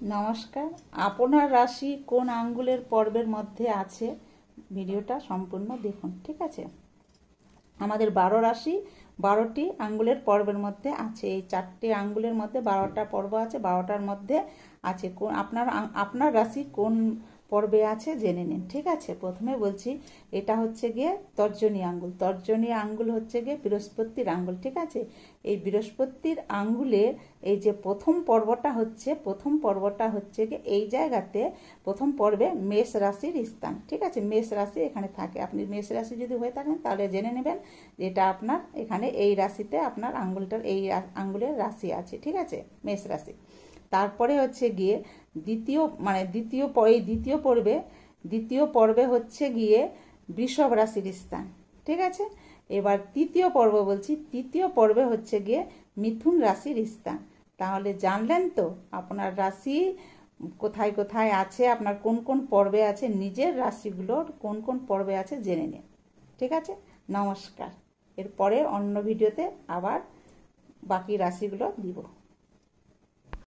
নমস্কার। আপনার রাশি কোন আঙ্গুলের পর্বের মধ্যে আছে ভিডিওটা সম্পূর্ণ দেখুন, ঠিক আছে। আমাদের 12 রাশি 12টি আঙ্গুলের পর্বের মধ্যে আছে। এই 4টে আঙ্গুলের মধ্যে 12টা পর্ব আছে, 12টার মধ্যে আছে কোন আপনার রাশি কোন পর্বে আছে জেনে নিন, ঠিক আছে। প্রথমে বলছি, এটা হচ্ছে গিয়ে তর্জনী আঙ্গুল। তর্জনী আঙ্গুল হচ্ছে গিয়ে বৃহস্পতির আঙ্গুল, ঠিক আছে। এই বৃহস্পতির আঙ্গুলের এই যে প্রথম পর্বটা হচ্ছে গিয়ে এই জায়গাতে প্রথম পর্বে মেষ রাশির স্থান, ঠিক আছে। মেষ রাশি এখানে থাকে। আপনি মেষ রাশি যদি হয়ে থাকেন তাহলে জেনে নেবেন যেটা আপনার এখানে এই রাশিতে আপনার আঙ্গুলটার এই আঙ্গুলের রাশি আছে, ঠিক আছে, মেষ রাশি। তারপরে হচ্ছে গিয়ে দ্বিতীয় পর্বে হচ্ছে গিয়ে বৃষভ রাশির স্থান, ঠিক আছে। এবার তৃতীয় পর্ব বলছি, তৃতীয় পর্বে হচ্ছে গিয়ে মিথুন রাশির স্থান। তাহলে জানলেন তো আপনার রাশি কোথায় কোথায় আছে, আপনার কোন কোন পর্বে আছে, নিজের রাশিগুলোর কোন কোন পর্বে আছে জেনে নিন, ঠিক আছে। নমস্কার। এরপরে অন্য ভিডিওতে আবার বাকি রাশিগুলো দিব।